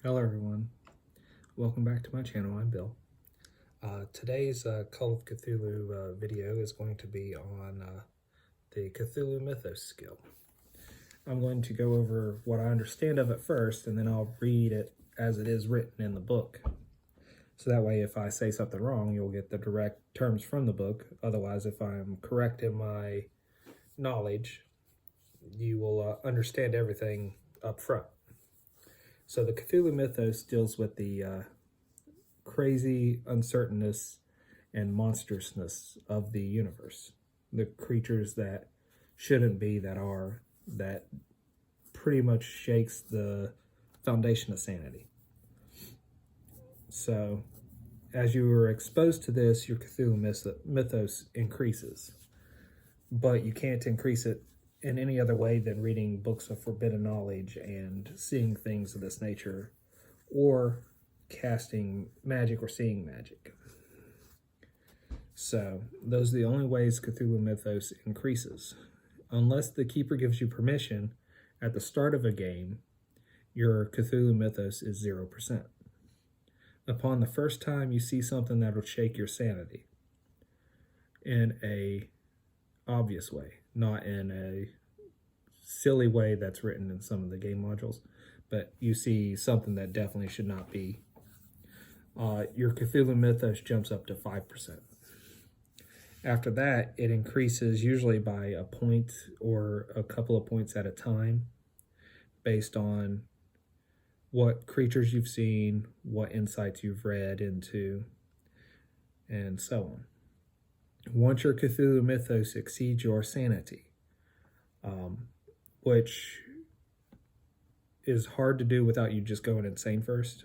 Hello everyone, welcome back to my channel. I'm Bill. Today's Call of Cthulhu video is going to be on the Cthulhu mythos skill. I'm going to go over what I understand of it first, and then I'll read it as it is written in the book. So that way if I say something wrong, you'll get the direct terms from the book. Otherwise, if I'm correct in my knowledge, you will understand everything up front. So the Cthulhu mythos deals with the crazy uncertainness and monstrousness of the universe. The creatures that shouldn't be, that are, that pretty much shakes the foundation of sanity. So as you are exposed to this, your Cthulhu mythos increases. But you can't increase it in any other way than reading books of forbidden knowledge and seeing things of this nature, or casting magic or seeing magic. So those are the only ways Cthulhu mythos increases. Unless the keeper gives you permission at the start of a game, your Cthulhu mythos is 0%. Upon the first time you see something that will shake your sanity in a obvious way, not in a silly way that's written in some of the game modules, but you see something that definitely should not be, your Cthulhu mythos jumps up to 5%. After that, it increases usually by a point or a couple of points at a time based on what creatures you've seen, what insights you've read into, and so on. Once your Cthulhu mythos exceeds your sanity, which is hard to do without you just going insane first,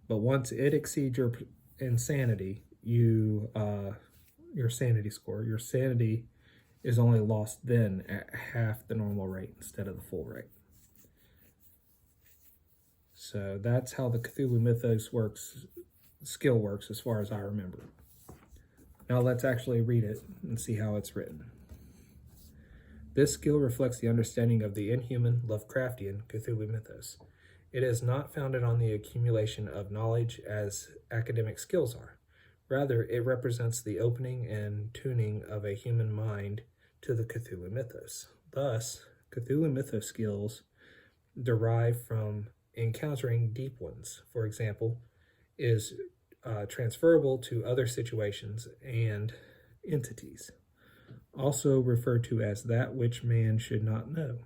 but once it exceeds your insanity, your sanity score, your sanity is only lost then at half the normal rate instead of the full rate. So that's how the Cthulhu mythos skill works as far as I remember. Now let's actually read it and see how it's written. This skill reflects the understanding of the inhuman, Lovecraftian Cthulhu mythos. It is not founded on the accumulation of knowledge as academic skills are. Rather, it represents the opening and tuning of a human mind to the Cthulhu mythos. Thus, Cthulhu mythos skills derive from encountering deep ones, for example, is transferable to other situations and entities, also referred to as that which man should not know.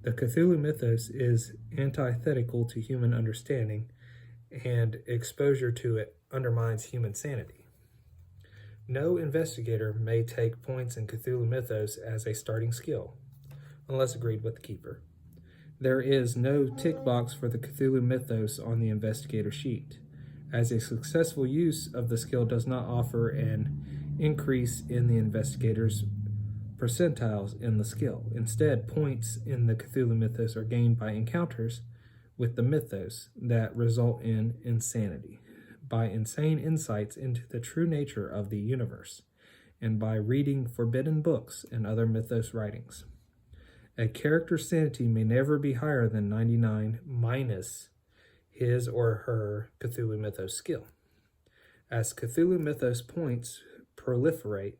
The Cthulhu mythos is antithetical to human understanding, and exposure to it undermines human sanity. No investigator may take points in Cthulhu mythos as a starting skill, unless agreed with the keeper. There is no tick box for the Cthulhu mythos on the investigator sheet, as a successful use of the skill does not offer an increase in the investigator's percentiles in the skill. Instead, points in the Cthulhu mythos are gained by encounters with the mythos that result in insanity, by insane insights into the true nature of the universe, and by reading forbidden books and other mythos writings. A character's sanity may never be higher than 99 minus his or her Cthulhu mythos skill. As Cthulhu mythos points proliferate,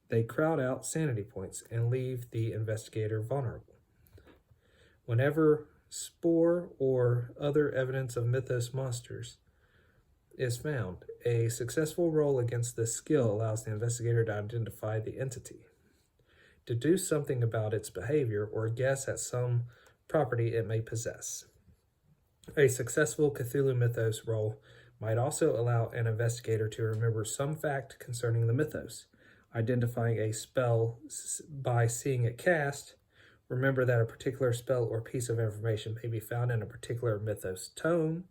they crowd out sanity points and leave the investigator vulnerable. Whenever spore or other evidence of mythos monsters is found, a successful roll against this skill allows the investigator to identify the entity, deduce something about its behavior, or guess at some property it may possess. A successful Cthulhu mythos roll might also allow an investigator to remember some fact concerning the mythos, identifying a spell by seeing it cast, remember that a particular spell or piece of information may be found in a particular mythos tome,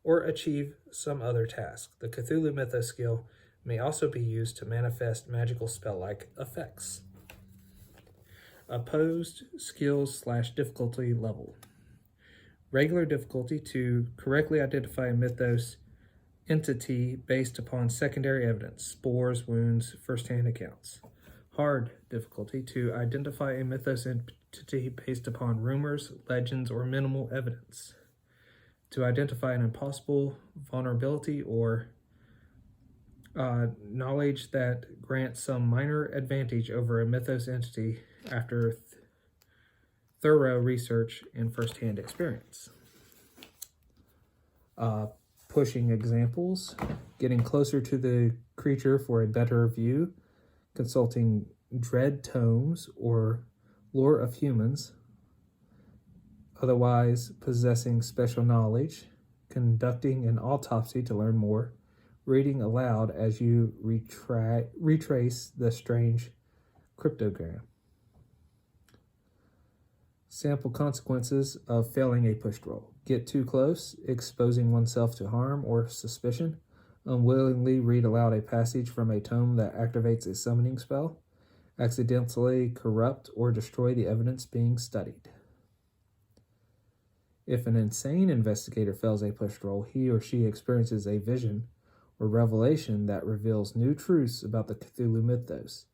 or achieve some other task. The Cthulhu mythos skill may also be used to manifest magical spell-like effects. Opposed skills / difficulty level. Regular difficulty, to correctly identify a mythos entity based upon secondary evidence, spores, wounds, first-hand accounts. Hard difficulty, to identify a mythos entity based upon rumors, legends, or minimal evidence. to identify an impossible vulnerability or knowledge that grants some minor advantage over a mythos entity after thorough research and first-hand experience. Pushing examples, getting closer to the creature for a better view, consulting dread tomes or lore of humans, otherwise possessing special knowledge, conducting an autopsy to learn more, reading aloud as you retrace the strange cryptogram. Sample consequences of failing a pushed roll. Get too close, exposing oneself to harm or suspicion. Unwillingly read aloud a passage from a tome that activates a summoning spell. Accidentally corrupt or destroy the evidence being studied. If an insane investigator fails a pushed roll, he or she experiences a vision or revelation that reveals new truths about the Cthulhu mythos,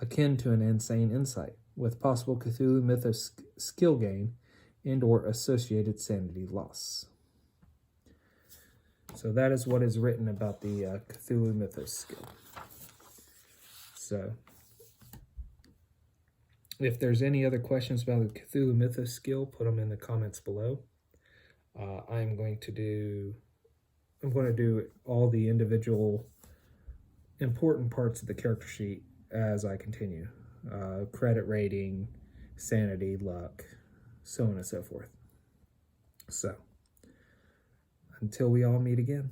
akin to an insane insight, with possible Cthulhu mythos skill gain and or associated sanity loss. So that is what is written about the Cthulhu mythos skill. So if there's any other questions about the Cthulhu mythos skill, put them in the comments below. I'm going to do all the individual important parts of the character sheet as I continue. Credit rating, sanity, luck, so on and so forth. So, until we all meet again.